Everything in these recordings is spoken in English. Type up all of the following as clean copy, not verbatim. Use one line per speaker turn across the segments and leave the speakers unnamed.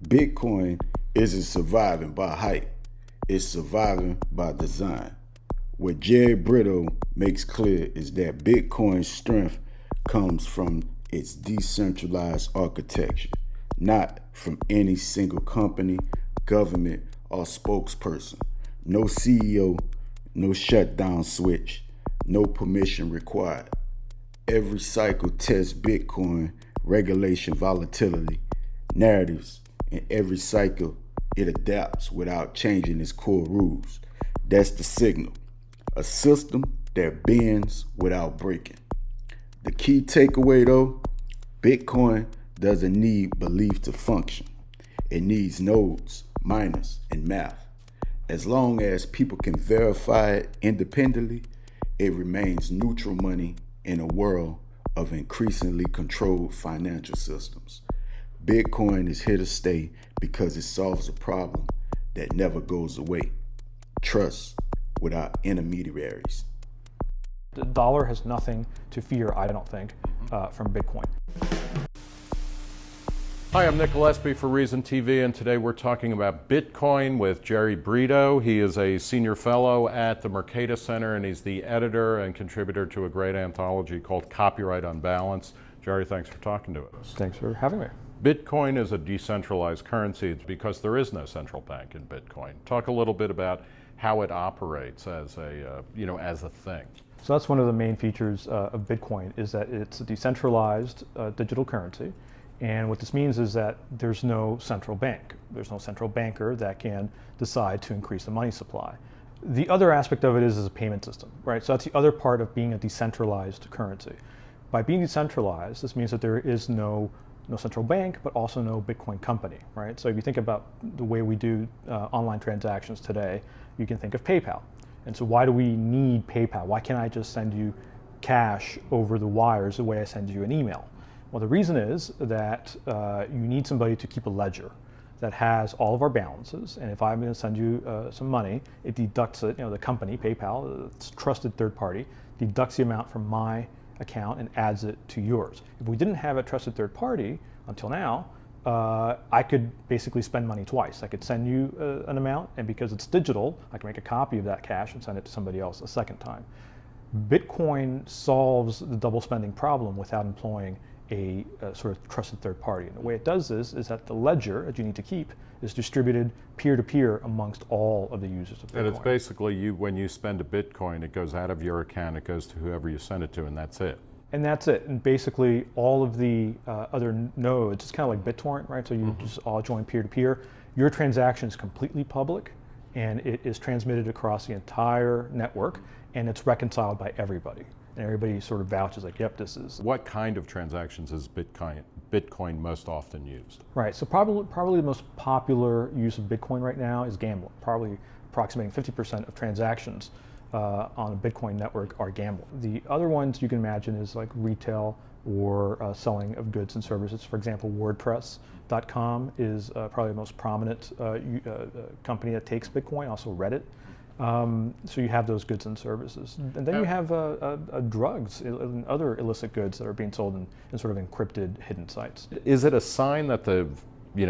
Bitcoin isn't surviving by hype, it's surviving by design. What Jerry Brito makes clear is that Bitcoin's strength comes from its decentralized architecture, not from any single company, government, or spokesperson. No CEO, no shutdown switch, no permission required. Every cycle tests Bitcoin regulation volatility, narratives, and every cycle it adapts without changing its core rules. That's the signal. A system that bends without breaking. The key takeaway though, Bitcoin doesn't need belief to function. It needs nodes, miners, and math. As long as people can verify it independently, it remains neutral money in a world of increasingly controlled financial systems. Bitcoin is here to stay because it solves a problem that never goes away. Trust without intermediaries.
The dollar has nothing to fear, I don't think, from Bitcoin.
Hi, I'm Nick Gillespie for Reason TV, and today we're talking about Bitcoin with Jerry Brito. He is a senior fellow at the Mercatus Center, and he's the editor and contributor to a great anthology called Copyright Unbalanced. Jerry, thanks for talking to us.
Thanks for having me.
Bitcoin is a decentralized currency. It's because there is no central bank in Bitcoin. Talk a little bit about how it operates as a, as a thing.
So that's one of the main features of Bitcoin, is that it's a decentralized digital currency. And what this means is that there's no central bank. There's no central banker that can decide to increase the money supply. The other aspect of it is a payment system, right? So that's the other part of being a decentralized currency. By being decentralized, this means that there is no central bank, but also no Bitcoin company, right? So if you think about the way we do online transactions today, you can think of PayPal. And so why do we need PayPal? Why can't I just send you cash over the wires the way I send you an email? Well, the reason is that you need somebody to keep a ledger that has all of our balances. And if I'm going to send you some money, it deducts it, the company, PayPal, it's a trusted third party, deducts the amount from my account and adds it to yours. If we didn't have a trusted third party until now, I could basically spend money twice. I could send you an amount, and because it's digital, I can make a copy of that cash and send it to somebody else a second time. Bitcoin solves the double spending problem without employing a sort of trusted third party. And the way it does this is that the ledger that you need to keep is distributed peer-to-peer amongst all of the users of Bitcoin.
And it's basically when you spend a Bitcoin, it goes out of your account, it goes to whoever you send it to, and that's it.
And that's it. And basically all of the other nodes, it's kind of like BitTorrent, right? So you just all join peer-to-peer. Your transaction is completely public, and it is transmitted across the entire network, and it's reconciled by everybody. And everybody sort of vouches like, yep, this is.
What kind of transactions is Bitcoin most often used?
Right, so probably the most popular use of Bitcoin right now is gambling. Probably approximating 50% of transactions on a Bitcoin network are gambling. The other ones you can imagine is like retail or selling of goods and services. For example, WordPress.com is probably the most prominent company that takes Bitcoin, also Reddit. So you have those goods and services. And then you have drugs and other illicit goods that are being sold in sort of encrypted, hidden sites.
Is it a sign that the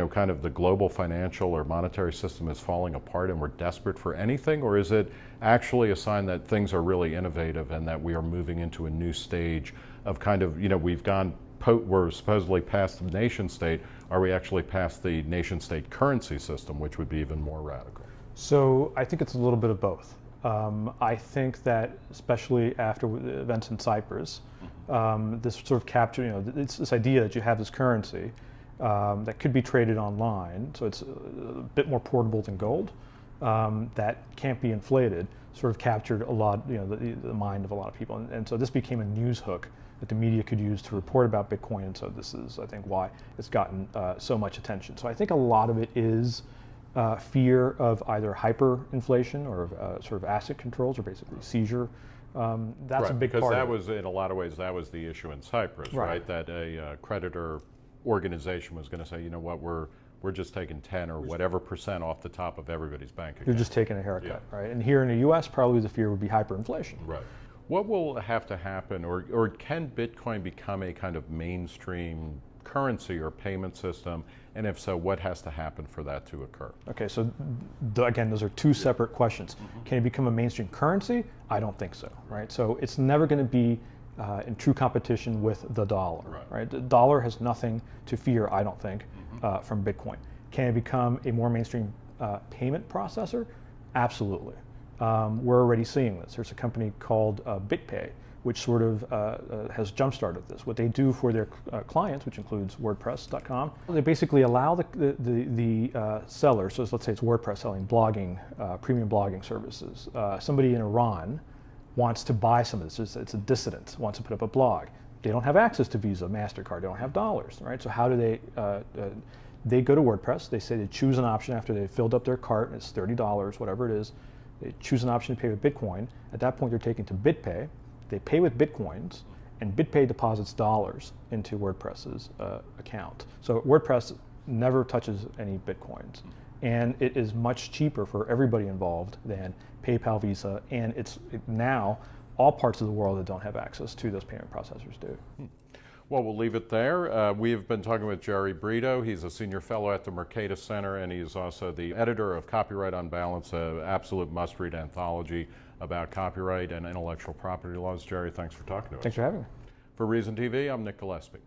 kind of the global financial or monetary system is falling apart and we're desperate for anything? Or is it actually a sign that things are really innovative and that we are moving into a new stage of kind of, we're supposedly past the nation state. Are we actually past the nation state currency system, which would be even more radical?
So I think it's a little bit of both. I think that especially after the events in Cyprus, this sort of capture, it's this idea that you have this currency that could be traded online, so it's a bit more portable than gold, that can't be inflated, sort of captured a lot, the mind of a lot of people. And so this became a news hook that the media could use to report about Bitcoin, and so this is, I think, why it's gotten so much attention. So I think a lot of it is fear of either hyperinflation or sort of asset controls, or basically seizure. That's a big part.
Because that was, in a lot of ways, that was the issue in Cyprus, right? That a creditor organization was going to say, you know what, we're just taking 10 or whatever percent off the top of everybody's bank account.
You're just taking a haircut, right? And here in the U.S., probably the fear would be hyperinflation.
Right. What will have to happen, or can Bitcoin become a kind of mainstream currency or payment system? And if so, what has to happen for that to occur?
Okay, so again, those are two separate questions. Can it become a mainstream currency? I don't think so, right? So it's never going to be in true competition with the dollar, right? The dollar has nothing to fear, I don't think, from Bitcoin. Can it become a more mainstream payment processor? Absolutely. We're already seeing this. There's a company called BitPay, which sort of has jump-started this. What they do for their clients, which includes WordPress.com, they basically allow the seller, so let's say it's WordPress selling blogging, premium blogging services. Somebody in Iran wants to buy some of this. It's a dissident, wants to put up a blog. They don't have access to Visa, MasterCard, they don't have dollars, right? So how do they go to WordPress, they say they choose an option after they've filled up their cart, and it's $30, whatever it is. They choose an option to pay with Bitcoin. At that point, they're taken to BitPay. They pay with Bitcoins, and BitPay deposits dollars into WordPress's account. So WordPress never touches any Bitcoins. And it is much cheaper for everybody involved than PayPal, Visa, and now all parts of the world that don't have access to those payment processors do.
Well, we'll leave it there. We have been talking with Jerry Brito. He's a senior fellow at the Mercatus Center, and he's also the editor of Copyright Unbalanced, an absolute must-read anthology about copyright and intellectual property laws. Jerry, thanks for talking to us.
Thanks for having me.
For Reason TV, I'm Nick Gillespie.